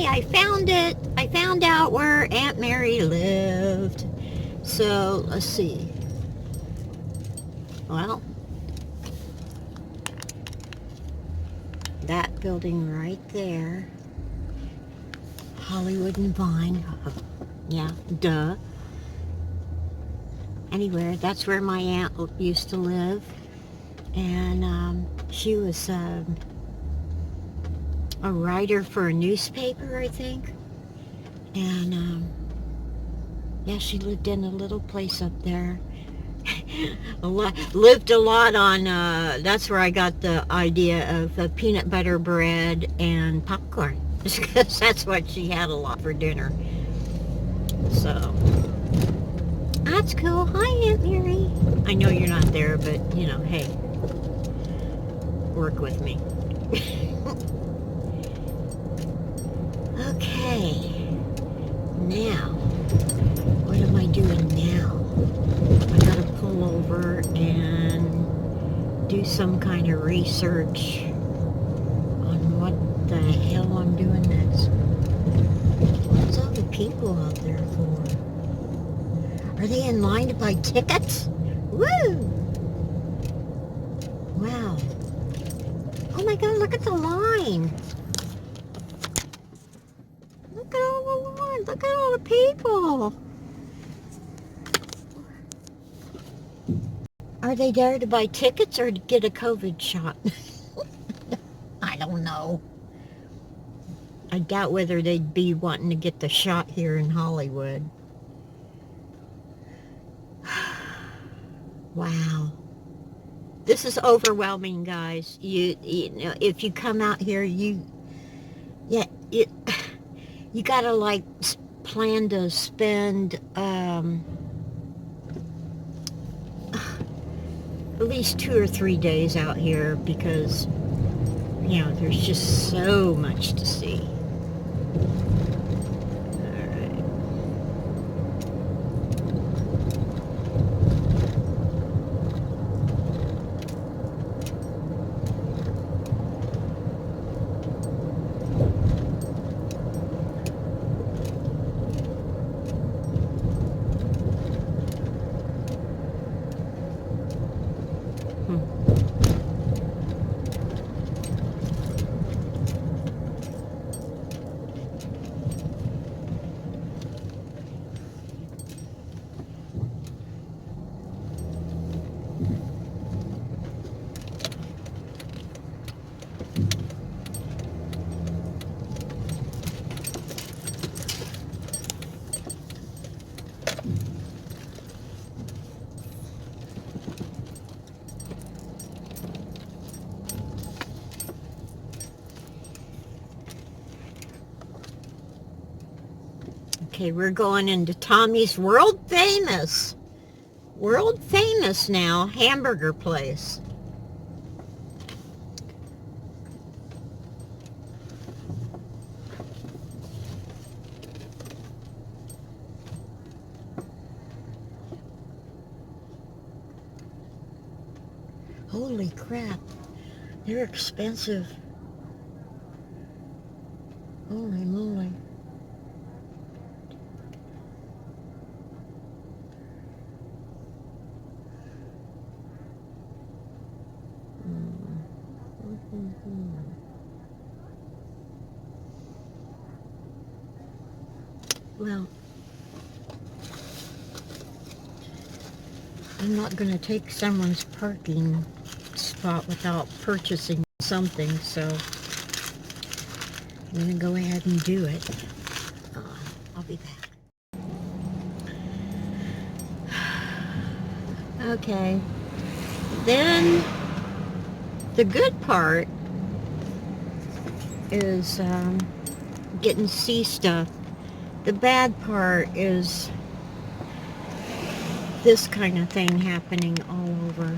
Hey, I found it. I found out where Aunt Mary lived. So, let's see. Well, that building right there. Hollywood and Vine. Yeah, duh. Anyway, that's where my aunt used to live. And she was a writer for a newspaper, I think. And yeah, she lived in a little place up there. Lived a lot on, that's where I got the idea of peanut butter bread and popcorn. Because that's what she had a lot for dinner. So, that's cool. Hi, Aunt Mary. I know you're not there, but, you know, hey, work with me. Okay. Now, what am I doing now? I gotta pull over and do some kind of research on what the hell I'm doing next. What's all the people out there for? Are they in line to buy tickets? Woo! Wow. Oh my god, look at the line. Look at all the line. Look at all the people. Are they there to buy tickets or to get a COVID shot? I don't know. I doubt whether they'd be wanting to get the shot here in Hollywood. Wow. This is overwhelming, guys. You know, if you come out here, you gotta like plan to spend at least 2 or 3 days out here because, you know, there's just so much to see. Okay, we're going into Tommy's world famous now hamburger place. Holy crap, they're expensive. Holy moly. Well, I'm not going to take someone's parking spot without purchasing something, so I'm going to go ahead and do it. I'll be back. Okay. Then the good part is getting to see stuff. The bad part is this kind of thing happening all over.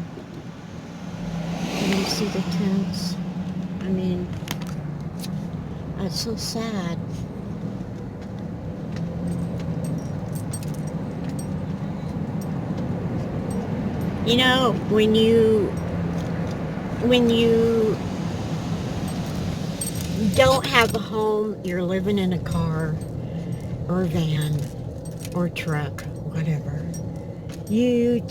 Can you see the tents? I mean, it's so sad. You know, when you don't have a home, you're living in a car or van or truck, whatever, you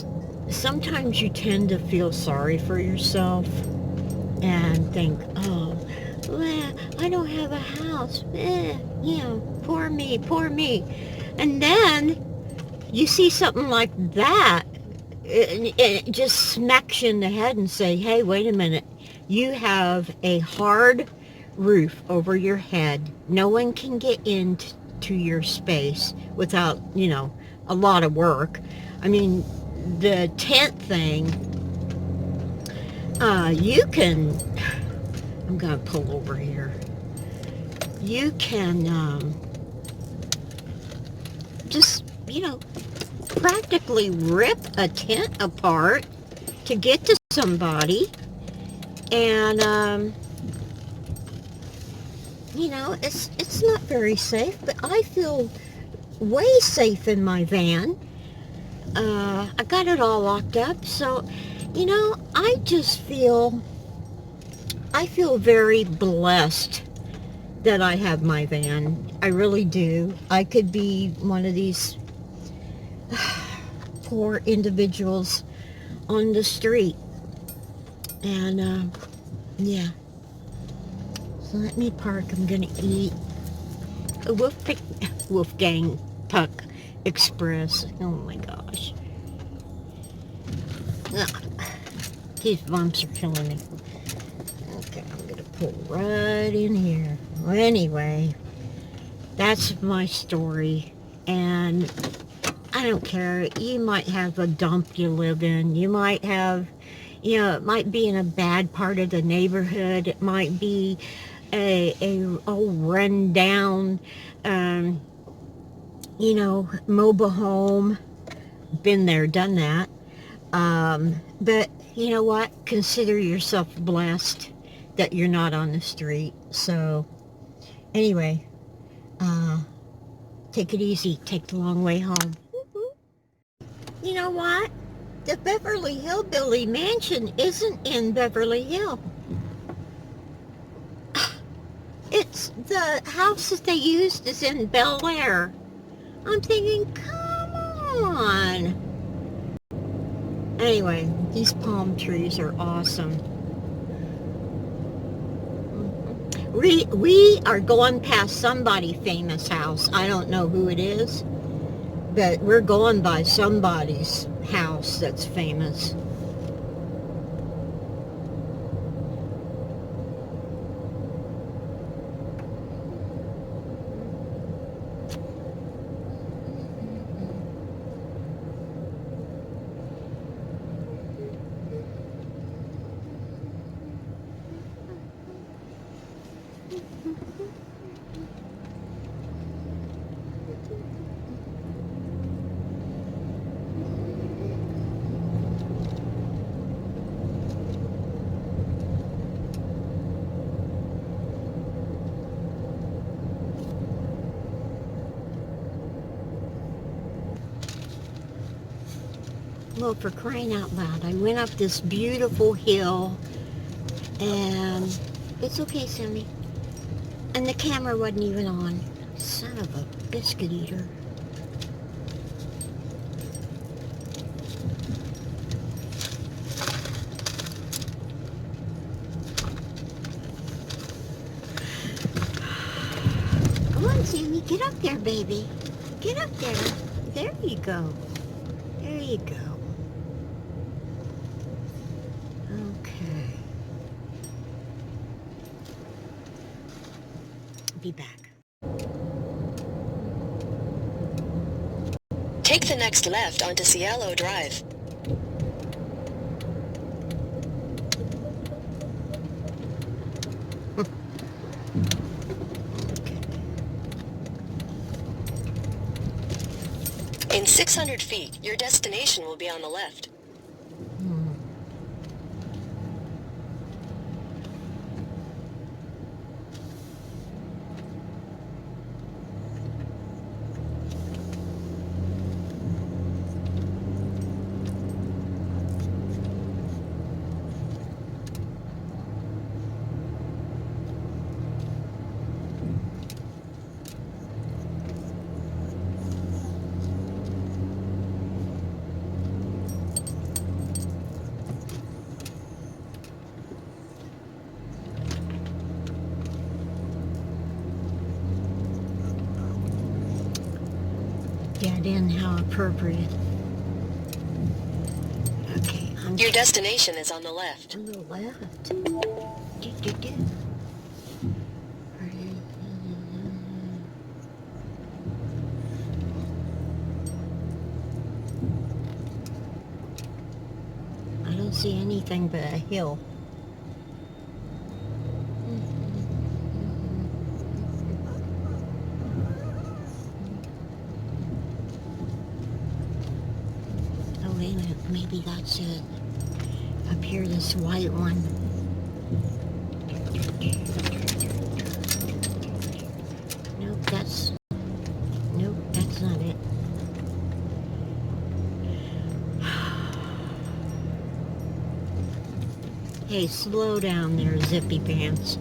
sometimes you tend to feel sorry for yourself and think, oh, well, I don't have a house. Poor me, poor me. And then you see something like that, it just smacks you in the head and say, hey, wait a minute. You have a hard roof over your head. No one can get into your space without, a lot of work. I mean, the tent thing, you can, I'm going to pull over here. You can just, practically rip a tent apart to get to somebody. And, it's not very safe, but I feel way safe in my van. I got it all locked up, so, I feel very blessed that I have my van. I really do. I could be one of these poor individuals on the street. And, yeah. So let me park. I'm going to eat a Wolfgang Puck Express. Oh my gosh. Ugh. These bumps are killing me. Okay, I'm going to pull right in here. Well, anyway, that's my story. And I don't care. You might have a dump you live in. You might have, it might be in a bad part of the neighborhood. It might be a old run down, mobile home. Been there, done that. But you know what? Consider yourself blessed that you're not on the street. So anyway, take it easy. Take the long way home. You know what? The Beverly Hillbilly Mansion isn't in Beverly Hill. It's the house that they used is in Bel Air. I'm thinking, come on. Anyway, these palm trees are awesome. We are going past somebody famous house. I don't know who it is, but we're going by somebody's house that's famous. Well, for crying out loud, I went up this beautiful hill, and it's okay, Sammy. And the camera wasn't even on. Son of a biscuit eater. Come on, Sammy, get up there, baby. Get up there. There you go. There you go. Okay. Be back. Take the next left onto Cielo Drive. In 600 feet, your destination will be on the left. it in how appropriate. Okay, I'm Your destination is on the left. on the left. Do. I don't see anything but a hill. Oh, wait a minute. Maybe that's it. Up here, this white one. Nope, that's not it. Hey, slow down there, Zippy Pants.